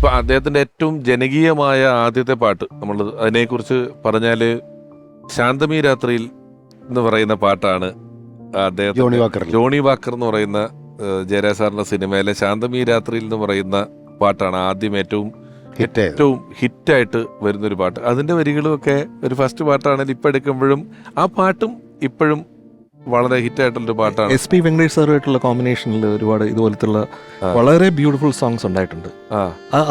ഇപ്പൊ അദ്ദേഹത്തിന്റെ ഏറ്റവും ജനകീയമായ ആദ്യത്തെ പാട്ട് നമ്മൾ അതിനെക്കുറിച്ച് പറഞ്ഞാല് ശാന്തമീ രാത്രിയിൽ എന്ന് പറയുന്ന പാട്ടാണ് ജോണി വാക്കർ എന്ന് പറയുന്ന ജയരാജ് സാറിന്റെ സിനിമയിലെ ശാന്തമീ രാത്രിയിൽ എന്ന് പറയുന്ന പാട്ടാണ് ആദ്യം ഏറ്റവും ഹിറ്റായിട്ട് വരുന്നൊരു പാട്ട്. അതിന്റെ വരികളും ഒക്കെ ഒരു ഫസ്റ്റ് പാട്ടാണെങ്കിൽ ഇപ്പൊ എടുക്കുമ്പോഴും ആ പാട്ടും ഇപ്പോഴും വളരെ ഹിറ്റായിട്ടുള്ളൊരു പാട്ടാണ്. SP വെങ്കടേഷ് സാറുമായിട്ടുള്ള കോമ്പിനേഷനിൽ ഒരുപാട് ഇതുപോലത്തുള്ള വളരെ ബ്യൂട്ടിഫുൾ സോങ്സ് ഉണ്ടായിട്ടുണ്ട്.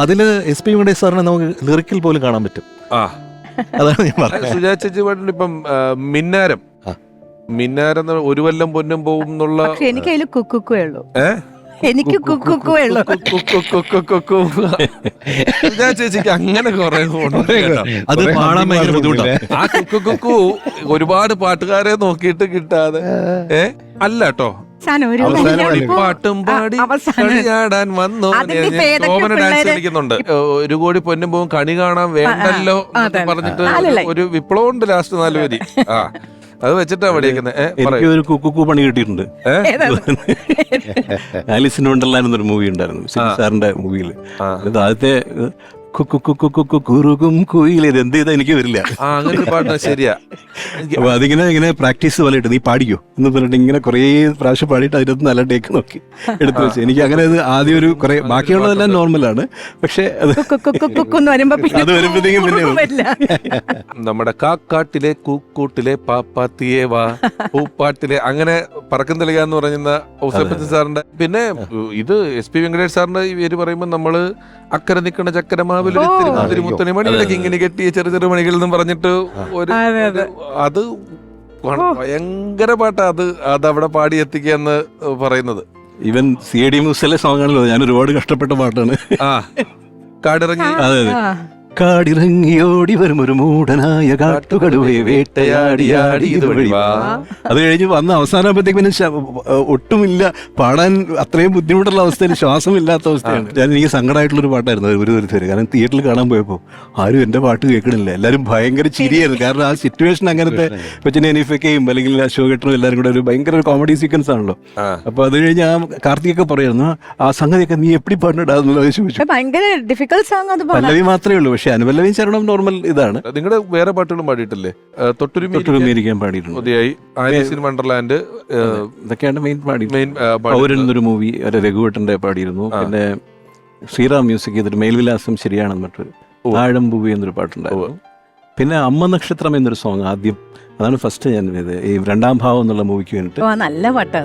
അതില് SP വെങ്കടേഷ് സാറിനെ നമുക്ക് ലിറിക്കിൽ പോലും കാണാൻ പറ്റും. അതാണ് ഞാൻ പറഞ്ഞത്. സുജാ ചേച്ചി പാട്ടിന് ഇപ്പം മിന്നാരം ഒരു വല്ലം പൊന്നും പോവും എന്നുള്ള എനിക്ക് അതിൽ കുക്കുക്കേ ഉള്ളൂ. എനിക്ക് കുക്കുക്കേ ഉള്ളൂ. സുജാ ചേച്ചിക്ക് അങ്ങനെ കുറെ അത് പാടാൻ ഭയങ്കര ബുദ്ധിമുട്ടാണ്. ആ കുക്കു ഒരുപാട് പാട്ടുകാരെ നോക്കിയിട്ട് കിട്ടാതെ അല്ല കേട്ടോ പാട്ടും പാടി കളിയാടാൻ വന്നു ഡാൻസ് കളിക്കുന്നുണ്ട്. ഒരു കോടി പൊന്നും പോവും കണി കാണാൻ വേണ്ടല്ലോ പറഞ്ഞിട്ട് ഒരു വിപ്ലവം ഉണ്ട് ലാസ്റ്റ് 4 വരി. അത് വെച്ചിട്ടാ പഠിക്കുന്നത്. എനിക്ക് ഒരു കുക്കു പണി കിട്ടിയിട്ടുണ്ട്. ആലിസ് ഇൻ വണ്ടർലാൻഡ് എന്നൊരു മൂവി ഉണ്ടായിരുന്നു സാറിന്റെ മൂവിയിൽ. ആദ്യത്തെ കുറുകും കുയില് എന്ത് ചെയ്താൽ എനിക്ക് വരില്ല. അങ്ങനെ പാട്ട് ശരിയാ. അപ്പൊ അതിങ്ങനെ പ്രാക്ടീസ് പോലെ ഇട്ട് നീ പാടിക്കോ എന്ന് പറഞ്ഞിട്ട് ഇങ്ങനെ കുറേ പ്രാവശ്യം പാടിയിട്ട് അതിനകത്ത് നല്ല ടേക്ക് നോക്കി എടുത്തു വെച്ചു. എനിക്ക് അങ്ങനെ അത് ആദ്യം ഒരു കുറെ ബാക്കിയുള്ളതെല്ലാം നോർമലാണ്. പക്ഷെ അത് വരുമ്പോഴത്തേക്കും പിന്നെ നമ്മുടെ കാക്കാട്ടിലെ കൂക്കൂട്ടിലെ പാപ്പാത്തിയേവാ പൂപ്പാട്ടിലെ അങ്ങനെ പറക്കം തെളിക എന്ന് പറയുന്ന ഔസേപ്പച്ചൻ സാറിന്റെ. പിന്നെ ഇത് SP വെങ്കടേഷ് സാറിന്റെ ഈ പേര് പറയുമ്പോൾ നമ്മള് അക്കരെ നിൽക്കുന്ന ചക്കരമാവില് മുത്തണി മണിയിലൊക്കെ ഇങ്ങനെ കെട്ടിയ ചെറിയ ചെറിയ മണികളിൽ നിന്നും പറഞ്ഞിട്ട് ഒരു അത് ഭയങ്കര പാട്ടാ. അത് അവിടെ പാടി എത്തിക്കുക എന്ന് പറയുന്നത് ഈവൻ CID മ്യൂസിലെ സോങ് ആണല്ലോ. ഞാൻ ഒരുപാട് കഷ്ടപ്പെട്ട പാട്ടാണ്. കാടിറങ്ങി. അതെ അതെ. കാടിറങ്ങിയോടി വരും ഒരു മൂടനായ കാട്ടുകടുവയെ വേട്ടയാടിയാടി ഇതുവഴി. അത് കഴിഞ്ഞ് വന്ന അവസാനമാകുമ്പോഴത്തേക്ക് പിന്നെ ഒട്ടുമില്ല പാടാൻ. അത്രയും ബുദ്ധിമുട്ടുള്ള അവസ്ഥയിൽ ശ്വാസമില്ലാത്ത അവസ്ഥയാണ്. എനിക്ക് സങ്കടമായിട്ടുള്ളൊരു പാട്ടായിരുന്നു ഒരു തരത്തിൽ. കാരണം തിയേറ്ററിൽ കാണാൻ പോയപ്പോൾ ആരും എന്റെ പാട്ട് കേൾക്കണില്ല. എല്ലാവരും ഭയങ്കര ചിരിയായിരുന്നു. കാരണം ആ സിറ്റുവേഷൻ അങ്ങനത്തെ. കൊച്ചിനെ അനീഫയ്ക്കയും അല്ലെങ്കിൽ അശോകേട്ടനും എല്ലാവരും കൂടെ ഒരു ഭയങ്കര ഒരു കോമഡി സീക്വൻസ് ആണല്ലോ. അപ്പൊ അത് കഴിഞ്ഞ് ആ കാർത്തികൊക്കെ പറയായിരുന്നു ആ സംഗതിയൊക്കെ നീ എപ്പടി പാടിടാന്നുള്ളത് ചോദിച്ചു. പല്ലവി മാത്രമേ ഉള്ളൂ. പക്ഷെ അനുപല്ലവിയും ശരണം നോർമൽ ഇതാണ്. നിങ്ങളുടെ വേറെ പാട്ടുകളും പാടിയിട്ടില്ലേ? തൊട്ടുരുമിയിരിക്കാൻ പാടിയിട്ടുണ്ട്. ആലിസ് ഇൻ വണ്ടർലാൻഡ് ഇതൊക്കെയാണ് മെയിൻ പൗരൻ എന്നൊരു മൂവി രഘുവേട്ടന്റെ പാടിയിരുന്നു. പിന്നെ ശ്രീറാം മ്യൂസിക് ചെയ്തിട്ട് മേൽവിലാസം ശരിയാണെന്ന് പറഞ്ഞിട്ട് ആഴംപൂവി എന്നൊരു പാട്ടുണ്ടായിരുന്നു. പിന്നെ അമ്മ നക്ഷത്രം എന്നൊരു സോങ് ആദ്യം, അതാണ് ഫസ്റ്റ് ഞാൻ ഈ രണ്ടാം ഭാവം എന്നുള്ള മൂവിക്ക് വേണ്ടിട്ട്. നല്ല പാട്ട്.